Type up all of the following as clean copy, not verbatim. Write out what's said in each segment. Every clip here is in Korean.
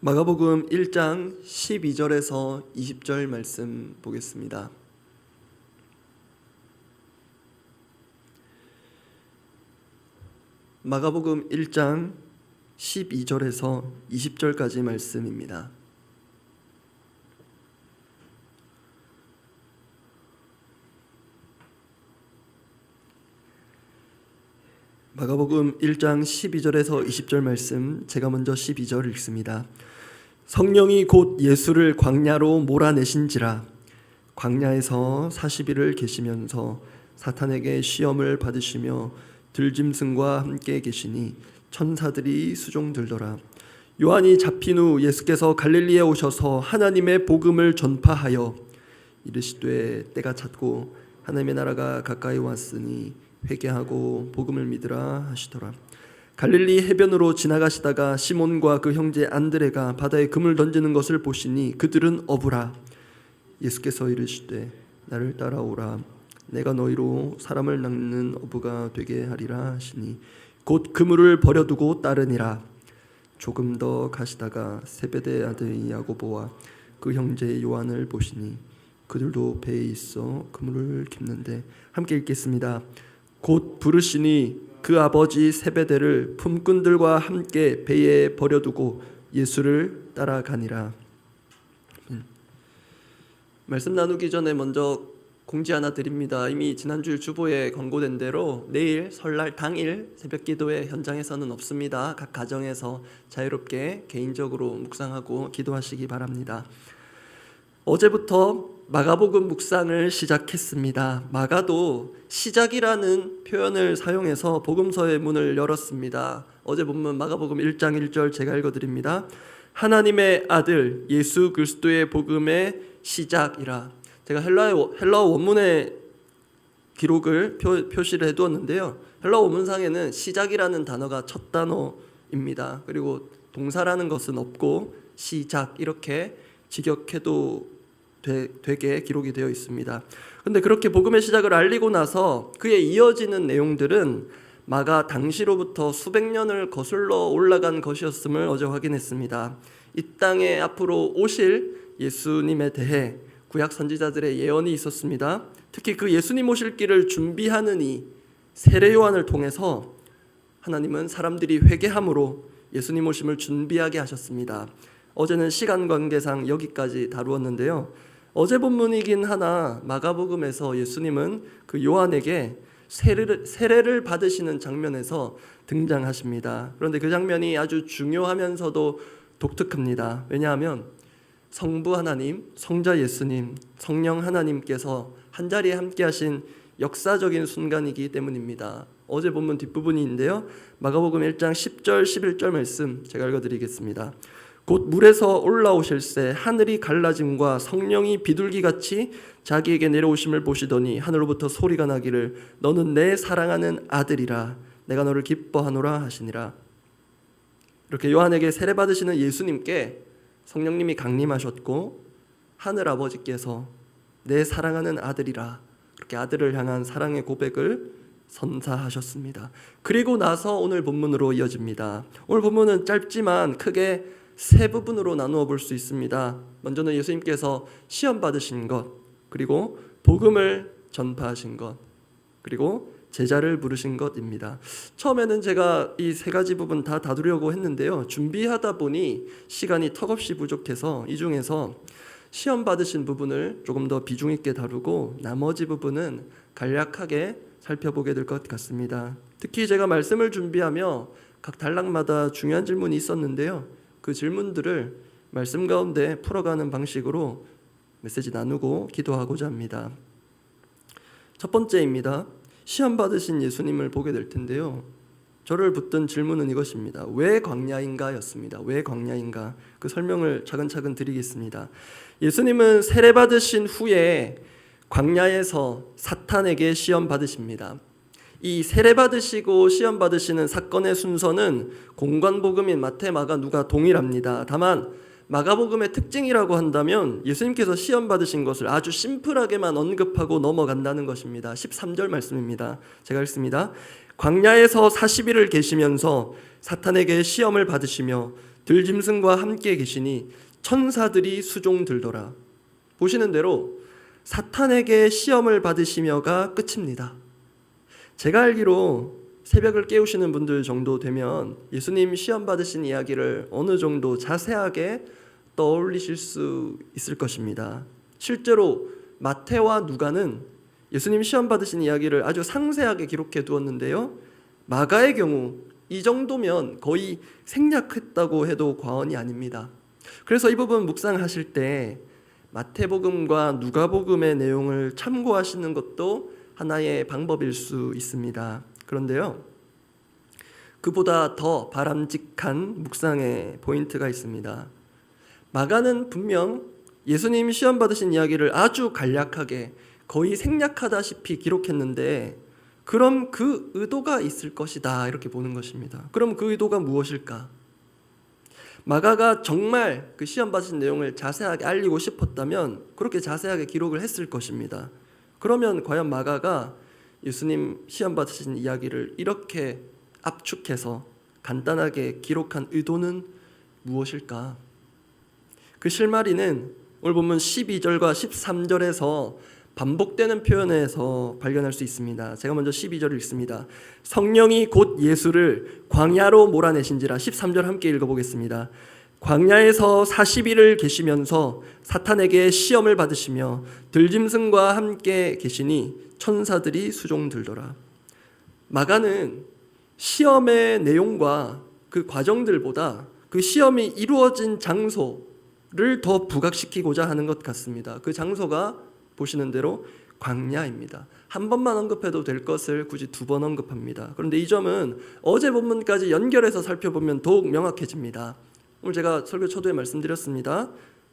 마가복음 1장 12절에서 20절 말씀 보겠습니다. 마가복음 1장 12절에서 20절까지 말씀입니다. 마가복음 1장 12절에서 20절 말씀, 제가 먼저 12절 읽습니다. 성령이 곧 예수를 광야로 몰아내신지라 광야에서 40일을 계시면서 사탄에게 시험을 받으시며 들짐승과 함께 계시니 천사들이 수종들더라. 요한이 잡힌 후 예수께서 갈릴리에 오셔서 하나님의 복음을 전파하여 이르시되 때가 찼고 하나님의 나라가 가까이 왔으니 회개하고 복음을 믿으라 하시더라. 갈릴리 해변으로 지나가시다가 시몬과 그 형제 안드레가 바다에 금을 던지는 것을 보시니 그들은 어부라. 예수께서 이르시되 나를 따라오라. 내가 너희로 사람을 낚는 어부가 되게 하리라 하시니 곧 그물을 버려두고 따르니라. 조금 더 가시다가 세베대 아들 야고보와 그 형제 요한을 보시니 그들도 배에 있어 그물을 깁는데, 함께 읽겠습니다. 곧 부르시니 그 아버지 세베대를 품꾼들과 함께 배에 버려두고 예수를 따라가니라. 말씀 나누기 전에 먼저 공지 하나 드립니다. 이미 지난주 주보에 권고된 대로 내일 설날 당일 새벽기도회 현장에서는 없습니다. 각 가정에서 자유롭게 개인적으로 묵상하고 기도하시기 바랍니다. 어제부터 마가복음 묵상을 시작했습니다. 마가도 시작이라는 표현을 사용해서 복음서의 문을 열었습니다. 어제 본문 마가복음 1장 1절 제가 읽어드립니다. 하나님의 아들 예수 그리스도의 복음의 시작이라. 제가 헬라어 원문의 기록을 표시를 해두었는데요. 헬라어 원문상에는 시작이라는 단어가 첫 단어입니다. 그리고 동사라는 것은 없고 시작 이렇게 직역해도 되게 기록이 되어 있습니다. 그런데 그렇게 복음의 시작을 알리고 나서 그에 이어지는 내용들은 마가 당시로부터 수백 년을 거슬러 올라간 것이었음을 어제 확인했습니다. 이 땅에 앞으로 오실 예수님에 대해 구약 선지자들의 예언이 있었습니다. 특히 그 예수님 오실 길을 준비하는 이 세례 요한을 통해서 하나님은 사람들이 회개함으로 예수님 오심을 준비하게 하셨습니다. 어제는 시간 관계상 여기까지 다루었는데요. 어제 본문이긴 하나 마가복음에서 예수님은 그 요한에게 세례를 받으시는 장면에서 등장하십니다. 그런데 그 장면이 아주 중요하면서도 독특합니다. 왜냐하면 성부 하나님, 성자 예수님, 성령 하나님께서 한자리에 함께 하신 역사적인 순간이기 때문입니다. 어제 본문 뒷부분인데요. 마가복음 1장 10절 11절 말씀 제가 읽어드리겠습니다. 곧 물에서 올라오실새 하늘이 갈라짐과 성령이 비둘기같이 자기에게 내려오심을 보시더니 하늘로부터 소리가 나기를 너는 내 사랑하는 아들이라 내가 너를 기뻐하노라 하시니라. 이렇게 요한에게 세례받으시는 예수님께 성령님이 강림하셨고 하늘 아버지께서 내 사랑하는 아들이라 그렇게 아들을 향한 사랑의 고백을 선사하셨습니다. 그리고 나서 오늘 본문으로 이어집니다. 오늘 본문은 짧지만 크게 세 부분으로 나누어 볼 수 있습니다. 먼저는 예수님께서 시험 받으신 것, 그리고 복음을 전파하신 것, 그리고 제자를 부르신 것입니다. 처음에는 제가 이 세 가지 부분 다 다루려고 했는데요. 준비하다 보니 시간이 턱없이 부족해서 이 중에서 시험 받으신 부분을 조금 더 비중 있게 다루고 나머지 부분은 간략하게 살펴보게 될 것 같습니다. 특히 제가 말씀을 준비하며 각 단락마다 중요한 질문이 있었는데요. 그 질문들을 말씀 가운데 풀어가는 방식으로 메시지 나누고 기도하고자 합니다. 첫 번째입니다. 시험 받으신 예수님을 보게 될 텐데요. 저를 붙든 질문은 이것입니다. 왜 광야인가 였습니다. 왜 광야인가? 그 설명을 차근차근 드리겠습니다. 예수님은 세례 받으신 후에 광야에서 사탄에게 시험 받으십니다. 이 세례 받으시고 시험 받으시는 사건의 순서는 공관복음인 마태, 마가, 누가 동일합니다. 다만 마가복음의 특징이라고 한다면 예수님께서 시험 받으신 것을 아주 심플하게만 언급하고 넘어간다는 것입니다. 13절 말씀입니다. 제가 읽습니다. 광야에서 40일을 계시면서 사탄에게 시험을 받으시며 들짐승과 함께 계시니 천사들이 수종 들더라. 보시는 대로 사탄에게 시험을 받으시며가 끝입니다. 제가 알기로 새벽을 깨우시는 분들 정도 되면 예수님 시험 받으신 이야기를 어느 정도 자세하게 떠올리실 수 있을 것입니다. 실제로 마태와 누가는 예수님 시험 받으신 이야기를 아주 상세하게 기록해 두었는데요. 마가의 경우 이 정도면 거의 생략했다고 해도 과언이 아닙니다. 그래서 이 부분 묵상하실 때 마태복음과 누가복음의 내용을 참고하시는 것도 하나의 방법일 수 있습니다. 그런데요, 그보다 더 바람직한 묵상의 포인트가 있습니다. 마가는 분명 예수님 시험 받으신 이야기를 아주 간략하게 거의 생략하다시피 기록했는데, 그럼 그 의도가 있을 것이다 이렇게 보는 것입니다. 그럼 그 의도가 무엇일까? 마가가 정말 그 시험 받으신 내용을 자세하게 알리고 싶었다면 그렇게 자세하게 기록을 했을 것입니다. 그러면 과연 마가가 예수님 시험 받으신 이야기를 이렇게 압축해서 간단하게 기록한 의도는 무엇일까? 그 실마리는 오늘 보면 12절과 13절에서 반복되는 표현에서 발견할 수 있습니다. 제가 먼저 12절을 읽습니다. 성령이 곧 예수를 광야로 몰아내신지라. 13절 함께 읽어보겠습니다. 광야에서 40일을 계시면서 사탄에게 시험을 받으시며 들짐승과 함께 계시니 천사들이 수종 들더라. 마가는 시험의 내용과 그 과정들보다 그 시험이 이루어진 장소를 더 부각시키고자 하는 것 같습니다. 그 장소가 보시는 대로 광야입니다. 한 번만 언급해도 될 것을 굳이 두 번 언급합니다. 그런데 이 점은 어제 본문까지 연결해서 살펴보면 더욱 명확해집니다. 오늘 제가 설교 초두에 말씀드렸습니다.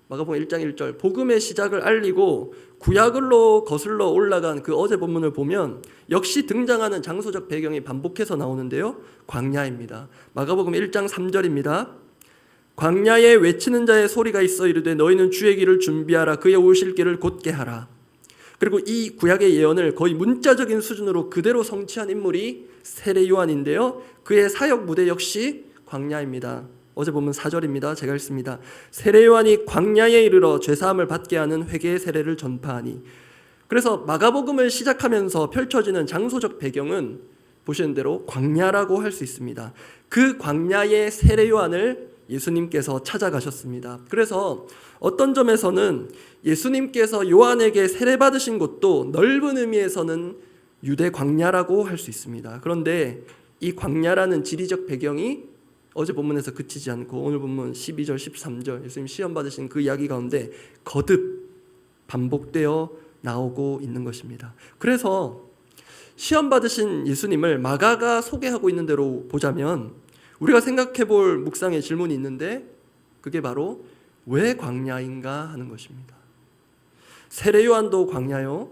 마가복음 1장 1절 복음의 시작을 알리고 구약으로 거슬러 올라간 그 어제 본문을 보면 역시 등장하는 장소적 배경이 반복해서 나오는데요, 광야입니다. 마가복음 1장 3절입니다. 광야에 외치는 자의 소리가 있어 이르되 너희는 주의 길을 준비하라. 그의 오실 길을 곧게 하라. 그리고 이 구약의 예언을 거의 문자적인 수준으로 그대로 성취한 인물이 세례 요한인데요, 그의 사역 무대 역시 광야입니다. 어제 보면 4절입니다. 제가 읽습니다. 세례 요한이 광야에 이르러 죄사함을 받게 하는 회개의 세례를 전파하니. 그래서 마가복음을 시작하면서 펼쳐지는 장소적 배경은 보시는 대로 광야라고 할 수 있습니다. 그 광야의 세례 요한을 예수님께서 찾아가셨습니다. 그래서 어떤 점에서는 예수님께서 요한에게 세례받으신 곳도 넓은 의미에서는 유대 광야라고 할 수 있습니다. 그런데 이 광야라는 지리적 배경이 어제 본문에서 그치지 않고 오늘 본문 12절 13절 예수님 시험 받으신 그 이야기 가운데 거듭 반복되어 나오고 있는 것입니다. 그래서 시험 받으신 예수님을 마가가 소개하고 있는 대로 보자면 우리가 생각해 볼 묵상의 질문이 있는데, 그게 바로 왜 광야인가 하는 것입니다. 세례 요한도 광야요,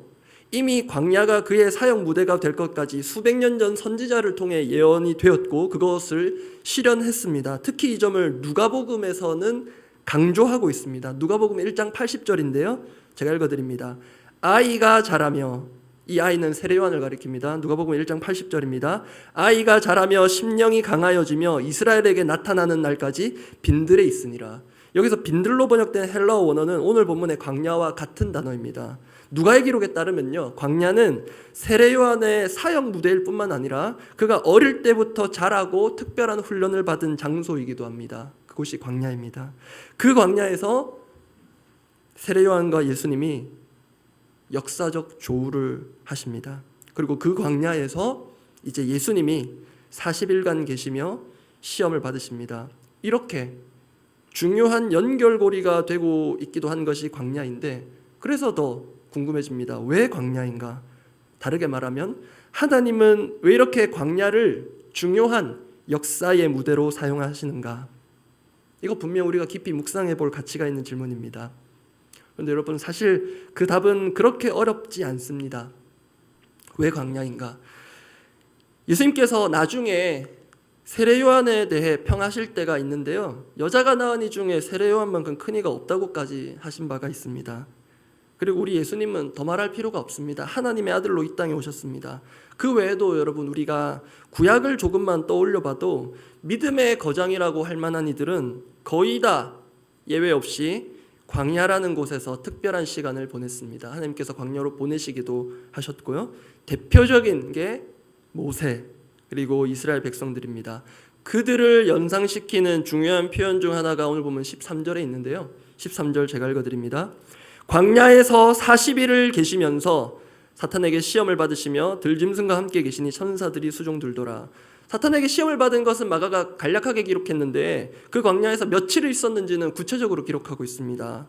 이미 광야가 그의 사역 무대가 될 것까지 수백 년 전 선지자를 통해 예언이 되었고 그것을 실현했습니다. 특히 이 점을 누가복음에서는 강조하고 있습니다. 누가복음 1장 80절인데요. 제가 읽어드립니다. 아이가 자라며, 이 아이는 세례 요한을 가리킵니다. 누가복음 1장 80절입니다. 아이가 자라며 심령이 강하여지며 이스라엘에게 나타나는 날까지 빈들에 있으니라. 여기서 빈들로 번역된 헬라어 원어는 오늘 본문의 광야와 같은 단어입니다. 누가의 기록에 따르면요, 광야는 세례 요한의 사역 무대일 뿐만 아니라 그가 어릴 때부터 자라고 특별한 훈련을 받은 장소이기도 합니다. 그곳이 광야입니다. 그 광야에서 세례 요한과 예수님이 역사적 조우를 하십니다. 그리고 그 광야에서 이제 예수님이 40일간 계시며 시험을 받으십니다. 이렇게 중요한 연결고리가 되고 있기도 한 것이 광야인데, 그래서 더 궁금해집니다. 왜 광야인가? 다르게 말하면 하나님은 왜 이렇게 광야를 중요한 역사의 무대로 사용하시는가? 이거 분명 우리가 깊이 묵상해 볼 가치가 있는 질문입니다. 그런데 여러분, 사실 그 답은 그렇게 어렵지 않습니다. 왜 광야인가? 예수님께서 나중에 세례 요한에 대해 평하실 때가 있는데요, 여자가 낳은 이 중에 세례 요한만큼 큰 이가 없다고까지 하신 바가 있습니다. 그리고 우리 예수님은 더 말할 필요가 없습니다. 하나님의 아들로 이 땅에 오셨습니다. 그 외에도 여러분 우리가 구약을 조금만 떠올려 봐도 믿음의 거장이라고 할 만한 이들은 거의 다 예외 없이 광야라는 곳에서 특별한 시간을 보냈습니다. 하나님께서 광야로 보내시기도 하셨고요. 대표적인 게 모세 그리고 이스라엘 백성들입니다. 그들을 연상시키는 중요한 표현 중 하나가 오늘 보면 13절에 있는데요. 13절 제가 읽어드립니다. 광야에서 40일을 계시면서 사탄에게 시험을 받으시며 들짐승과 함께 계시니 천사들이 수종 들더라. 사탄에게 시험을 받은 것은 마가가 간략하게 기록했는데 그 광야에서 며칠을 있었는지는 구체적으로 기록하고 있습니다.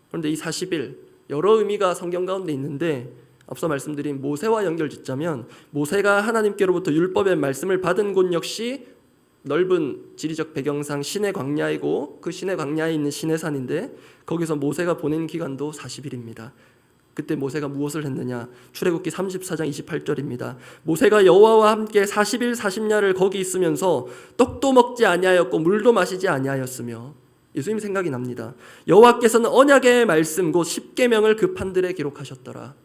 그런데 이 40일 여러 의미가 성경 가운데 있는데 앞서 말씀드린 모세와 연결짓자면 모세가 하나님께로부터 율법의 말씀을 받은 곳 역시 넓은 지리적 배경상 시내 광야이고 그 시내 광야에 있는 시내산인데 거기서 모세가 보낸 기간도 40일입니다. 그때 모세가 무엇을 했느냐? 출애굽기 34장 28절입니다. 모세가 여호와와 함께 40일 40야를 거기 있으면서 떡도 먹지 아니하였고 물도 마시지 아니하였으며 예수님 생각이 납니다. 여호와께서는 언약의 말씀 곧 십계명을 그 판들에 기록하셨더라.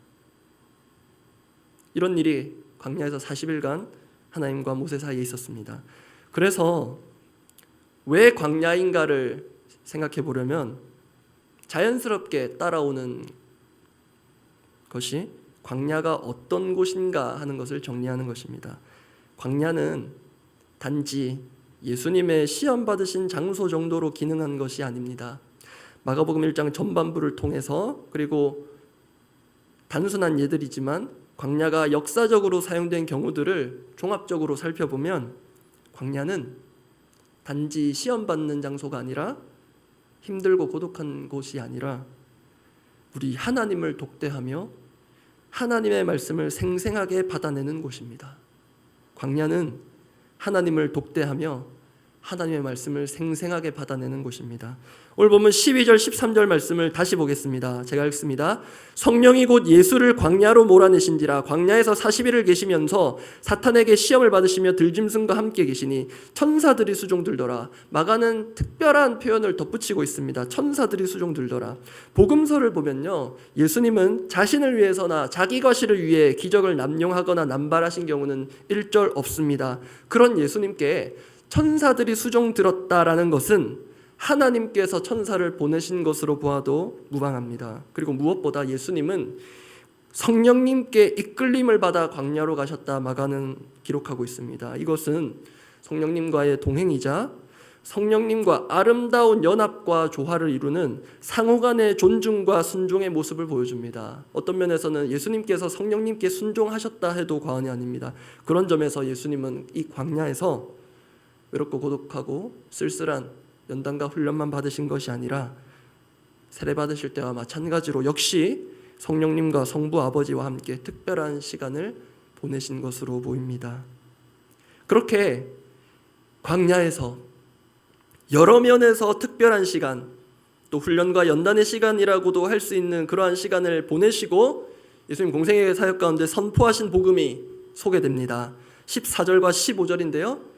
이런 일이 광야에서 40일간 하나님과 모세 사이에 있었습니다. 그래서 왜 광야인가를 생각해 보려면 자연스럽게 따라오는 것이 광야가 어떤 곳인가 하는 것을 정리하는 것입니다. 광야는 단지 예수님의 시험 받으신 장소 정도로 기능한 것이 아닙니다. 마가복음 1장 전반부를 통해서 그리고 단순한 예들이지만 광야가 역사적으로 사용된 경우들을 종합적으로 살펴보면 광야는 단지 시험 받는 장소가 아니라 힘들고 고독한 곳이 아니라 우리 하나님을 독대하며 하나님의 말씀을 생생하게 받아내는 곳입니다. 광야는 하나님을 독대하며 하나님의 말씀을 생생하게 받아내는 곳입니다. 오늘 보면 12절 13절 말씀을 다시 보겠습니다. 제가 읽습니다. 성령이 곧 예수를 광야로 몰아내신지라 광야에서 40일을 계시면서 사탄에게 시험을 받으시며 들짐승과 함께 계시니 천사들이 수종 들더라. 마가는 특별한 표현을 덧붙이고 있습니다. 천사들이 수종 들더라. 복음서를 보면요, 예수님은 자신을 위해서나 자기 과실을 위해 기적을 남용하거나 남발하신 경우는 1절 없습니다. 그런 예수님께 천사들이 수종 들었다라는 것은 하나님께서 천사를 보내신 것으로 보아도 무방합니다. 그리고 무엇보다 예수님은 성령님께 이끌림을 받아 광야로 가셨다 마가는 기록하고 있습니다. 이것은 성령님과의 동행이자 성령님과 아름다운 연합과 조화를 이루는 상호간의 존중과 순종의 모습을 보여줍니다. 어떤 면에서는 예수님께서 성령님께 순종하셨다 해도 과언이 아닙니다. 그런 점에서 예수님은 이 광야에서 외롭고 고독하고 쓸쓸한 연단과 훈련만 받으신 것이 아니라 세례 받으실 때와 마찬가지로 역시 성령님과 성부 아버지와 함께 특별한 시간을 보내신 것으로 보입니다. 그렇게 광야에서 여러 면에서 특별한 시간, 또 훈련과 연단의 시간이라고도 할 수 있는 그러한 시간을 보내시고 예수님 공생애의 사역 가운데 선포하신 복음이 소개됩니다. 14절과 15절인데요.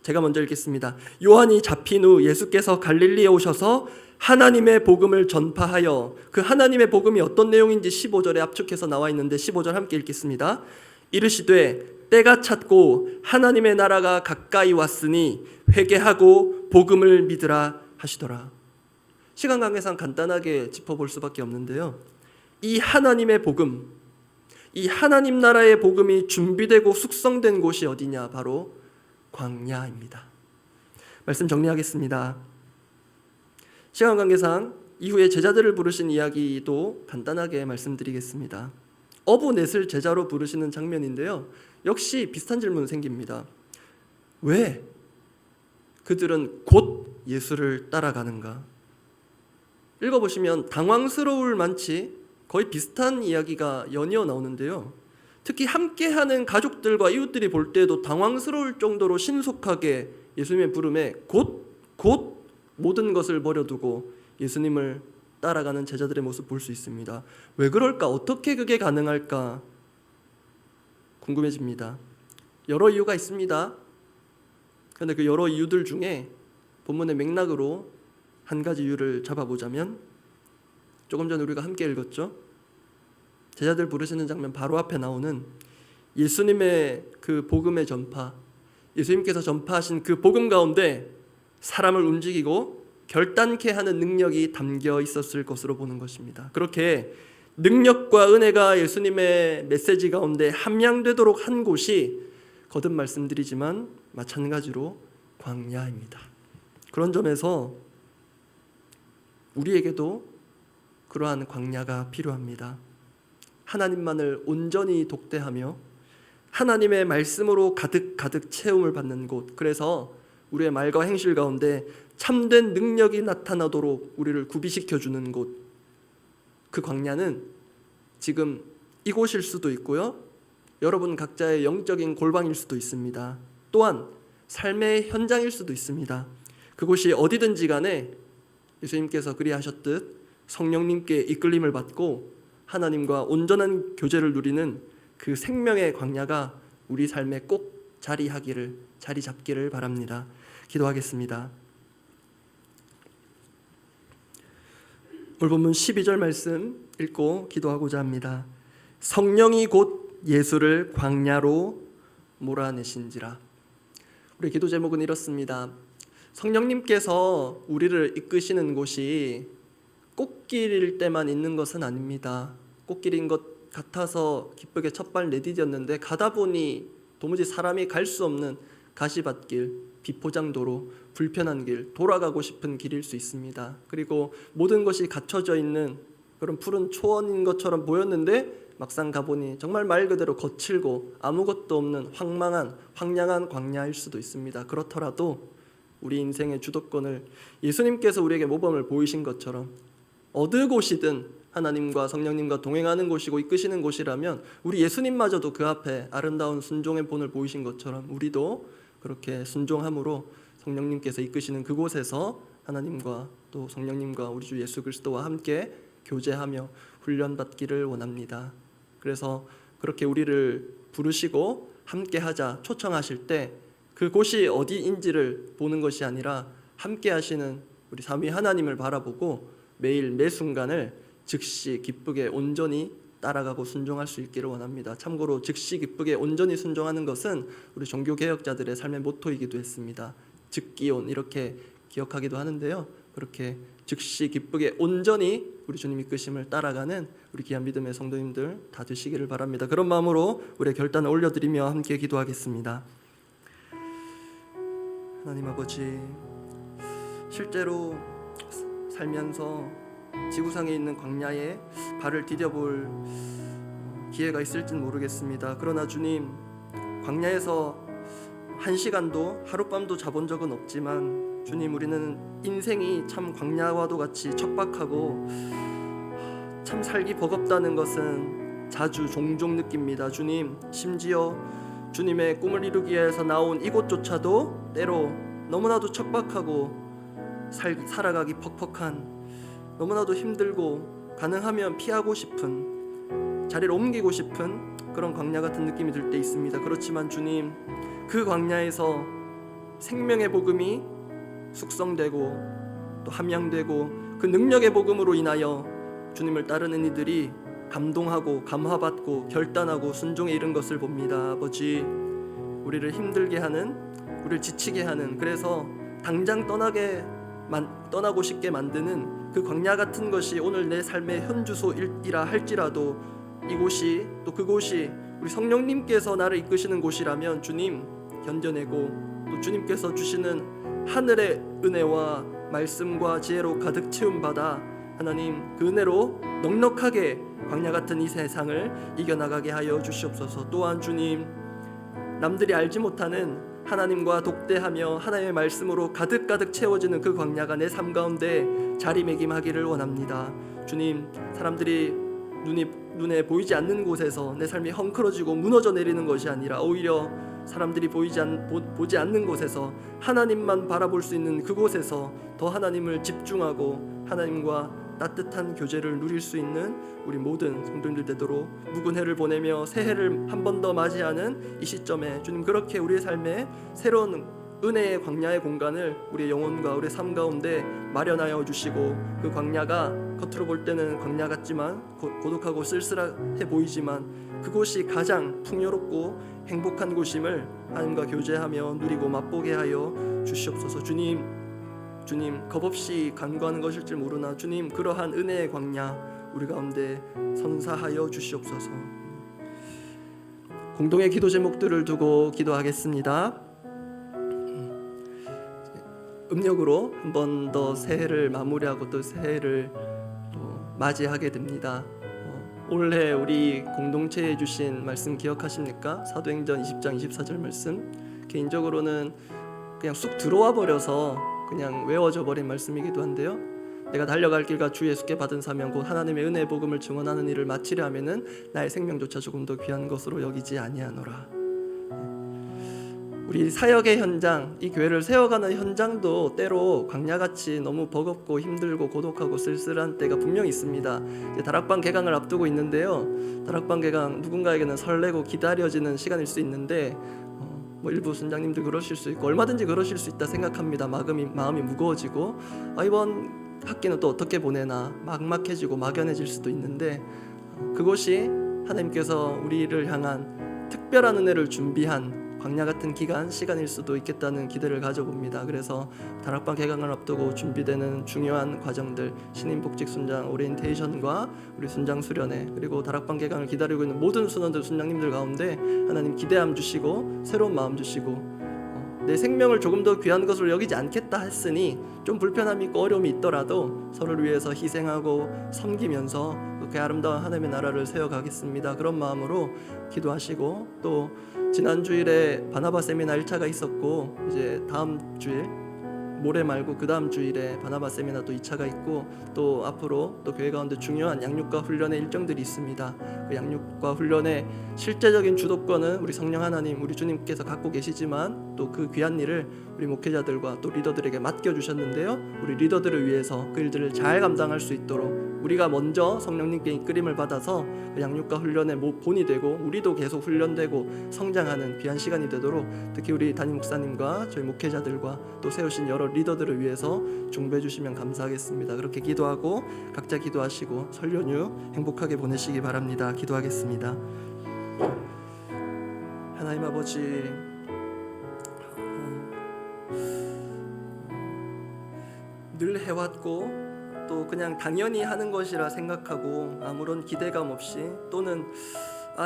제가 먼저 읽겠습니다. 요한이 잡힌 후 예수께서 갈릴리에 오셔서 하나님의 복음을 전파하여, 그 하나님의 복음이 어떤 내용인지 15절에 압축해서 나와 있는데 15절 함께 읽겠습니다. 이르시되 때가 찼고 하나님의 나라가 가까이 왔으니 회개하고 복음을 믿으라 하시더라. 시간 관계상 간단하게 짚어볼 수밖에 없는데요, 이 하나님의 복음, 이 하나님 나라의 복음이 준비되고 숙성된 곳이 어디냐? 바로 광야입니다. 말씀 정리하겠습니다. 시간 관계상 이후에 제자들을 부르신 이야기도 간단하게 말씀드리겠습니다. 어부 넷을 제자로 부르시는 장면인데요, 역시 비슷한 질문 생깁니다. 왜 그들은 곧 예수를 따라가는가? 읽어보시면 당황스러울 만치 거의 비슷한 이야기가 연이어 나오는데요, 특히 함께하는 가족들과 이웃들이 볼 때에도 당황스러울 정도로 신속하게 예수님의 부름에 곧 모든 것을 버려두고 예수님을 따라가는 제자들의 모습 볼 수 있습니다. 왜 그럴까? 어떻게 그게 가능할까? 궁금해집니다. 여러 이유가 있습니다. 그런데 그 여러 이유들 중에 본문의 맥락으로 한 가지 이유를 잡아보자면 조금 전 우리가 함께 읽었죠. 제자들 부르시는 장면 바로 앞에 나오는 예수님의 그 복음의 전파, 예수님께서 전파하신 그 복음 가운데 사람을 움직이고 결단케 하는 능력이 담겨 있었을 것으로 보는 것입니다. 그렇게 능력과 은혜가 예수님의 메시지 가운데 함양되도록 한 곳이 거듭 말씀드리지만 마찬가지로 광야입니다. 그런 점에서 우리에게도 그러한 광야가 필요합니다. 하나님만을 온전히 독대하며 하나님의 말씀으로 가득 체험을 받는 곳, 그래서 우리의 말과 행실 가운데 참된 능력이 나타나도록 우리를 구비시켜주는 곳, 그 광야는 지금 이곳일 수도 있고요, 여러분 각자의 영적인 골방일 수도 있습니다. 또한 삶의 현장일 수도 있습니다. 그곳이 어디든지 간에 예수님께서 그리하셨듯 성령님께 이끌림을 받고 하나님과 온전한 교제를 누리는 그 생명의 광야가 우리 삶에 꼭 자리 잡기를 바랍니다. 기도하겠습니다. 오늘 본문 12절 말씀 읽고 기도하고자 합니다. 성령이 곧 예수를 광야로 몰아내신지라. 우리 기도 제목은 이렇습니다. 성령님께서 우리를 이끄시는 곳이 꽃길일 때만 있는 것은 아닙니다. 꽃길인 것 같아서 기쁘게 첫발 내디뎠는데 가다 보니 도무지 사람이 갈 수 없는 가시밭길, 비포장도로, 불편한 길, 돌아가고 싶은 길일 수 있습니다. 그리고 모든 것이 갖춰져 있는 그런 푸른 초원인 것처럼 보였는데 막상 가보니 정말 말 그대로 거칠고 아무것도 없는 황량한 광야일 수도 있습니다. 그렇더라도 우리 인생의 주도권을 예수님께서 우리에게 모범을 보이신 것처럼 어느 곳이든 하나님과 성령님과 동행하는 곳이고 이끄시는 곳이라면 우리 예수님마저도 그 앞에 아름다운 순종의 본을 보이신 것처럼 우리도 그렇게 순종함으로 성령님께서 이끄시는 그곳에서 하나님과 또 성령님과 우리 주 예수 그리스도와 함께 교제하며 훈련받기를 원합니다. 그래서 그렇게 우리를 부르시고 함께하자 초청하실 때 그곳이 어디인지를 보는 것이 아니라 함께 하시는 우리 삼위 하나님을 바라보고 매일 매 순간을 즉시 기쁘게 온전히 따라가고 순종할 수 있기를 원합니다. 참고로 즉시 기쁘게 온전히 순종하는 것은 우리 종교개혁자들의 삶의 모토이기도 했습니다. 즉기온 이렇게 기억하기도 하는데요. 그렇게 즉시 기쁘게 온전히 우리 주님 이끄심을 따라가는 우리 귀한 믿음의 성도님들 다 되시기를 바랍니다. 그런 마음으로 우리의 결단을 올려드리며 함께 기도하겠습니다. 하나님 아버지, 실제로 살면서 지구상에 있는 광야에 발을 디뎌볼 기회가 있을진 모르겠습니다. 그러나 주님, 광야에서 한 시간도 하룻밤도 자본 적은 없지만 주님, 우리는 인생이 참 광야와도 같이 척박하고 참 살기 버겁다는 것은 자주 종종 느낍니다. 주님, 심지어 주님의 꿈을 이루기 위해서 나온 이곳조차도 때로 너무나도 척박하고 살아가기 퍽퍽한, 너무나도 힘들고 가능하면 피하고 싶은, 자리를 옮기고 싶은 그런 광야 같은 느낌이 들 때 있습니다. 그렇지만 주님, 그 광야에서 생명의 복음이 숙성되고 또 함양되고 그 능력의 복음으로 인하여 주님을 따르는 이들이 감동하고 감화받고 결단하고 순종에 이른 것을 봅니다. 아버지, 우리를 힘들게 하는, 우리를 지치게 하는, 그래서 당장 떠나고 싶게 만드는 그 광야 같은 것이 오늘 내 삶의 현주소이라 할지라도 이곳이 또 그곳이 우리 성령님께서 나를 이끄시는 곳이라면 주님 견뎌내고 또 주님께서 주시는 하늘의 은혜와 말씀과 지혜로 가득 채움받아 하나님 그 은혜로 넉넉하게 광야 같은 이 세상을 이겨나가게 하여 주시옵소서. 또한 주님, 남들이 알지 못하는 하나님과 독대하며 하나님의 말씀으로 가득 채워지는 그 광야가 내 삶 가운데 자리매김하기를 원합니다. 주님, 사람들이 눈에 보이지 않는 곳에서 내 삶이 헝클어지고 무너져 내리는 것이 아니라 오히려 사람들이 보지 않는 곳에서 하나님만 바라볼 수 있는 그곳에서 더 하나님을 집중하고 하나님과 따뜻한 교제를 누릴 수 있는 우리 모든 성도님들 되도록 묵은 해를 보내며 새해를 한 번 더 맞이하는 이 시점에 주님, 그렇게 우리의 삶에 새로운 은혜의 광야의 공간을 우리의 영혼과 우리의 삶 가운데 마련하여 주시고, 그 광야가 겉으로 볼 때는 광야 같지만 고독하고 쓸쓸해 보이지만 그곳이 가장 풍요롭고 행복한 곳임을 하나님과 교제하며 누리고 맛보게 하여 주시옵소서. 주님 겁없이 간구하는 것일 줄 모르나 주님, 그러한 은혜의 광야 우리 가운데 선사하여 주시옵소서. 공동의 기도 제목들을 두고 기도하겠습니다. 음력으로 한 번 더 새해를 마무리하고 또 새해를 또 맞이하게 됩니다. 올해 우리 공동체에 주신 말씀 기억하십니까? 사도행전 20장 24절 말씀. 개인적으로는 그냥 쑥 들어와 버려서 그냥 외워져 버린 말씀이기도 한데요, 내가 달려갈 길과 주 예수께 받은 사명 곧 하나님의 은혜의 복음을 증언하는 일을 마치려 하면은 나의 생명조차 조금 더 귀한 것으로 여기지 아니하노라. 우리 사역의 현장, 이 교회를 세워가는 현장도 때로 광야같이 너무 버겁고 힘들고 고독하고 쓸쓸한 때가 분명히 있습니다. 이제 다락방 개강을 앞두고 있는데요, 다락방 개강 누군가에게는 설레고 기다려지는 시간일 수 있는데 일부 순장님들 그러실 수 있고 얼마든지 그러실 수 있다 생각합니다. 마음이 무거워지고 이번 학기는 또 어떻게 보내나 막막해지고 막연해질 수도 있는데, 그곳이 하나님께서 우리를 향한 특별한 은혜를 준비한 광야 같은 시간일 수도 있겠다는 기대를 가져봅니다. 그래서 다락방 개강을 앞두고 준비되는 중요한 과정들, 신임 복직 순장 오리엔테이션과 우리 순장 수련회, 그리고 다락방 개강을 기다리고 있는 모든 순원들, 순장님들 가운데 하나님 기대함 주시고 새로운 마음 주시고, 내 생명을 조금 더 귀한 것으로 여기지 않겠다 했으니 좀 불편함이 있고 어려움이 있더라도 서로를 위해서 희생하고 섬기면서 그렇게 아름다운 하나님의 나라를 세워가겠습니다. 그런 마음으로 기도하시고, 또 지난 주일에 바나바 세미나 1차가 있었고, 이제 다음 주일 모레 말고 그 다음 주일에 바나바 세미나 또 2차가 있고, 또 앞으로 또 교회 가운데 중요한 양육과 훈련의 일정들이 있습니다. 그 양육과 훈련의 실제적인 주도권은 우리 성령 하나님, 우리 주님께서 갖고 계시지만 또 그 귀한 일을 우리 목회자들과 또 리더들에게 맡겨주셨는데요, 우리 리더들을 위해서 그 일들을 잘 감당할 수 있도록 우리가 먼저 성령님께 이끌림을 받아서 그 양육과 훈련의 본이 되고 우리도 계속 훈련되고 성장하는 귀한 시간이 되도록 특히 우리 담임 목사님과 저희 목회자들과 또 세우신 여러 리더들을 위해서 중보해 주시면 감사하겠습니다. 그렇게 기도하고 각자 기도하시고 설 연휴 행복하게 보내시기 바랍니다. 기도하겠습니다. 하나님 아버지, 늘 해왔고 또 그냥 당연히 하는 것이라 생각하고 아무런 기대감 없이, 또는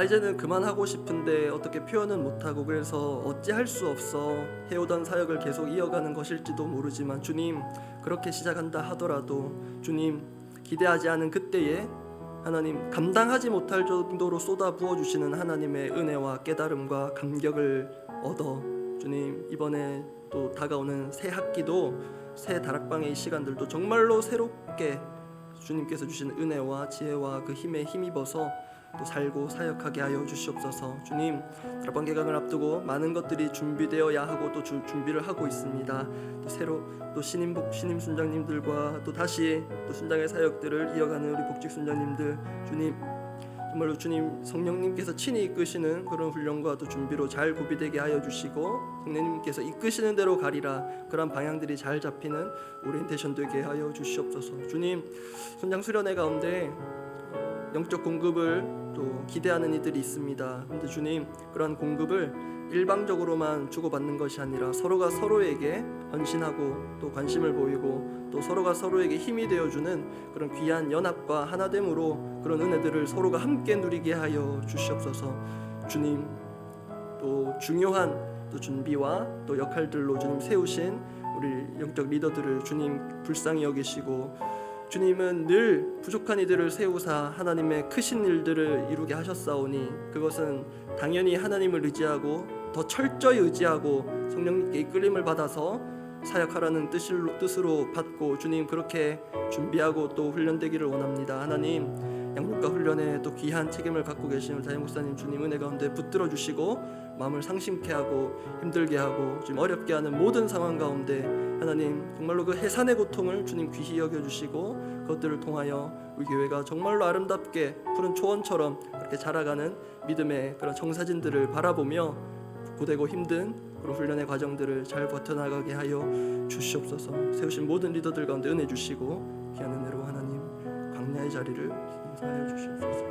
이제는 그만하고 싶은데 어떻게 표현은 못하고 그래서 어찌할 수 없어 해오던 사역을 계속 이어가는 것일지도 모르지만, 주님 그렇게 시작한다 하더라도 주님 기대하지 않은 그때에 하나님 감당하지 못할 정도로 쏟아 부어주시는 하나님의 은혜와 깨달음과 감격을 얻어 주님 이번에 또 다가오는 새 학기도 새 다락방의 이 시간들도 정말로 새롭게 주님께서 주신 은혜와 지혜와 그 힘에 힘입어서 또 살고 사역하게 하여 주시옵소서. 주님, 다락방 개강을 앞두고 많은 것들이 준비되어야 하고 또 준비를 하고 있습니다. 또 새로 또 신임 순장님들과 또 다시 또 순장의 사역들을 이어가는 우리 복직 순장님들, 주님 정말로 주님 성령님께서 친히 이끄시는 그런 훈련과 또 준비로 잘 구비되게 하여 주시고, 성령님께서 이끄시는 대로 가리라, 그런 방향들이 잘 잡히는 오리엔테이션 되게 하여 주시옵소서. 주님, 순장 수련회 가운데 영적 공급을 또 기대하는 이들이 있습니다. 그런데 주님, 그러한 공급을 일방적으로만 주고받는 것이 아니라 서로가 서로에게 헌신하고 또 관심을 보이고 또 서로가 서로에게 힘이 되어주는 그런 귀한 연합과 하나됨으로 그런 은혜들을 서로가 함께 누리게 하여 주시옵소서. 주님, 또 중요한 또 준비와 또 역할들로 주님 세우신 우리 영적 리더들을 주님 불쌍히 여기시고, 주님은 늘 부족한 이들을 세우사 하나님의 크신 일들을 이루게 하셨사오니 그것은 당연히 하나님을 의지하고 더 철저히 의지하고 성령님께 이끌림을 받아서 사역하라는 뜻으로 받고 주님 그렇게 준비하고 또 훈련되기를 원합니다. 하나님, 양육과 훈련에 또 귀한 책임을 갖고 계시는 담임 목사님 주님 은혜 가운데 붙들어 주시고 마음을 상심케 하고 힘들게 하고 지금 어렵게 하는 모든 상황 가운데 하나님 정말로 그 해산의 고통을 주님 귀히 여겨주시고 그것들을 통하여 우리 교회가 정말로 아름답게 푸른 초원처럼 그렇게 자라가는 믿음의 그런 청사진들을 바라보며 고되고 힘든 앞으로 훈련의 과정들을 잘 버텨나가게 하여 주시옵소서. 세우신 모든 리더들 가운데 은혜 주시고 귀한 은혜로 하나님 광야의 자리를 인사하여 주시옵소서.